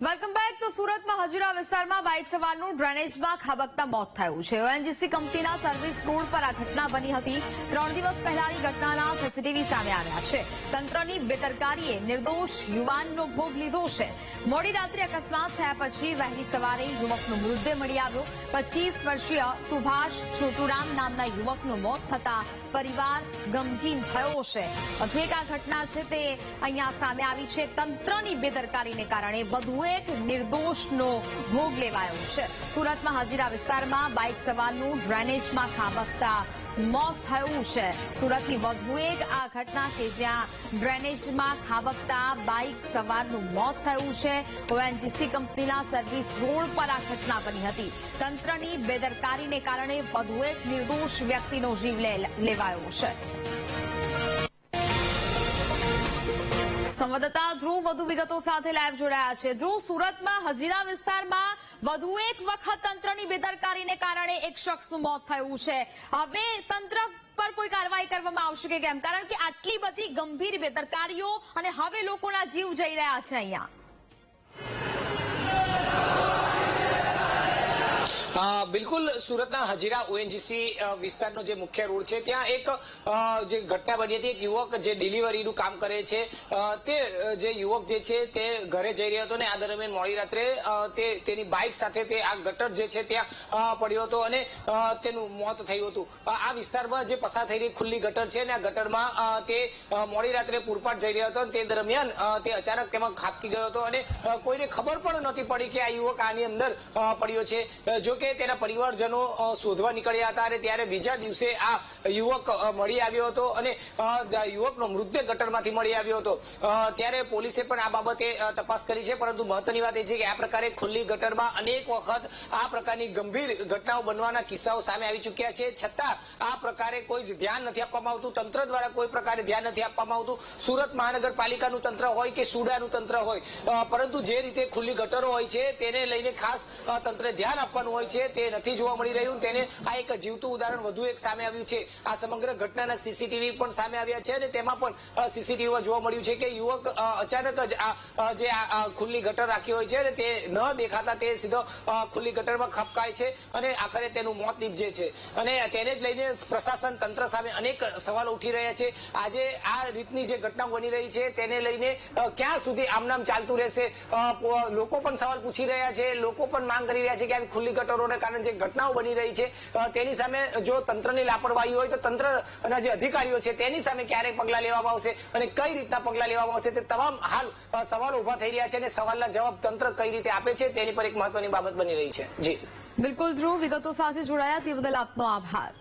Welcome back. તો સુરતમાં હજીરા વિસ્તારમાં બાઇક સવારનું ડ્રેનેજમાં ખાબકતા મોત થયું છે। ઓએનજીસી કંપનીના સર્વિસ રોડ પર આ ઘટના બની હતી। 3 દિવસ પહેલાની ઘટનાના સીસીટીવી સામે આવ્યા છે। તંત્રની બેદરકારીએ નિર્દોષ યુવાનનો ભોગ લીધો છે। મોડી રાત્રે અકસ્માત થયા પછી વહેલી સવારે યુવકનો મૃતદેહ મળી આવ્યો। 25 વર્ષીય સુભાષ છોટુરામ નામના યુવકનું મોત થતા પરિવાર ગમગીન થયો છે। વધુ એક આ ઘટના છે તે અહીંયા સામે આવી છે। તંત્રની બેદરકારીને કારણે વધુ એક નિર્દોષનો ભોગ લેવાયો છે। સુરતમાં હજીરા વિસ્તારમાં બાઇક સવારનું ડ્રેનેજમાં ખાબકતા મોત થયું છે। સુરતની વધુ એક આ ઘટના કે જ્યાં ડ્રેનેજમાં ખાબકતા બાઇક સવારનું મોત થયું છે। ઓએનજીસી કંપનીના સર્વિસ રોડ પર આ ઘટના બની હતી। તંત્રની બેદરકારીને કારણે વધુ એક નિર્દોષ વ્યક્તિનો જીવ લેવાયો છે। સંવાદદાતા ધ્રુવ વધુ વિગતો સાથે લાઈવ જોડાયા છે। ધ્રુવ, સુરતમાં હજીરા વિસ્તારમાં વધુ એક વખત તંત્રની બેદરકારીને કારણે એક શખ્સનું મોત થયું છે। હવે તંત્ર પર કોઈ કાર્યવાહી કરવામાં આવશે કે કેમ? કારણ કે આટલી બધી ગંભીર બેદરકારીઓ અને હવે લોકોના જીવ જઈ રહ્યા છે અહીંયા। બિલકુલ, સુરતના હજીરા ઓએનજીસી વિસ્તારનો જે મુખ્ય રોડ છે ત્યાં એક જે ઘટના બની હતી। એક યુવક જે ડિલિવરીનું કામ કરે છે તે જે યુવક જે છે તે ઘરે જઈ રહ્યો હતો અને આ દરમિયાન મોડી રાત્રે તેની બાઇક સાથે તે આ ગટર જે છે ત્યાં પડ્યો હતો અને તેનું મોત થયું હતું। આ વિસ્તારમાં જે પસાર થઈ રહી ખુલ્લી ગટર છે અને આ ગટરમાં તે મોડી રાત્રે પૂરપાટ જઈ રહ્યો હતો અને તે દરમિયાન તે અચાનક તેમાં ખાબકી ગયો હતો અને કોઈને ખબર પણ નહોતી પડી કે આ યુવક આની અંદર પડ્યો છે। જો કે તેના પરિવારજનો શોધવા નીકળ્યા હતા અને ત્યારે બીજા દિવસે આ યુવક મળી આવ્યો હતો અને યુવકનો મૃતદેહ ગટરમાંથી મળી આવ્યો હતો। ત્યારે પોલીસે પણ આ બાબતે તપાસ કરી છે, પરંતુ મહત્વની વાત એ છે કે આ પ્રકારે ખુલ્લી ગટરમાં અનેક વખત આ પ્રકારની ગંભીર ઘટનાઓ બનવાના કિસ્સાઓ સામે આવી ચૂક્યા છે, છતાં આ પ્રકારે કોઈ જ ધ્યાન નથી આપવામાં આવતું। તંત્ર દ્વારા કોઈ પ્રકારે ધ્યાન નથી આપવામાં આવતું। સુરત મહાનગરપાલિકાનું તંત્ર હોય કે સુડાનું તંત્ર હોય, પરંતુ જે રીતે ખુલ્લી ગટરો હોય છે તેને લઈને ખાસ તંત્રે ધ્યાન આપવાનું હોય છે તે નથી જોવા મળી રહ્યું। તેને આ એક જીવતું ઉદાહરણ વધુ એક સામે આવ્યું છે। આ સમગ્ર ઘટનાના સીસીટીવી પણ સામે આવ્યા છે અને તેમાં પણ સીસીટીવીમાં જોવા મળ્યું છે કે યુવક અચાનક જ જે ખુલ્લી ગટર રાખી હોય છે અને તે ન દેખાતા તે સીધો ખુલ્લી ગટરમાં ખપકાય છે અને આખરે તેનું મોત નીપજે છે અને તેને જ લઈને પ્રશાસન તંત્ર સામે અનેક સવાલો ઉઠી રહ્યા છે। આજે આ રીતની જે ઘટના બની રહી છે તેને લઈને ક્યાં સુધી આમનામ ચાલતું રહેશે? લોકો પણ સવાલ પૂછી રહ્યા છે, લોકો પણ માંગ કરી રહ્યા છે કે આવી ખુલ્લી ગટરોને કારણે જે ઘટનાઓ બની રહી છે તેની સામે જો તંત્રની લાપરવાહી હોય તો તંત્રના જે અધિકારીઓ છે તેની સામે ક્યારે પગલાં લેવામાં આવશે અને કઈ રીતના પગલાં લેવામાં આવશે તે તમામ હાલ સવાલો ઉભા થઈ રહ્યા છે અને સવાલના જવાબ તંત્ર કઈ રીતે આપે છે તેની પર એક મહત્વની બાબત બની રહી છે। જી બિલકુલ ધ્રુવ, વિગતો સાથે જોડાયા તે બદલ આપનો આભાર।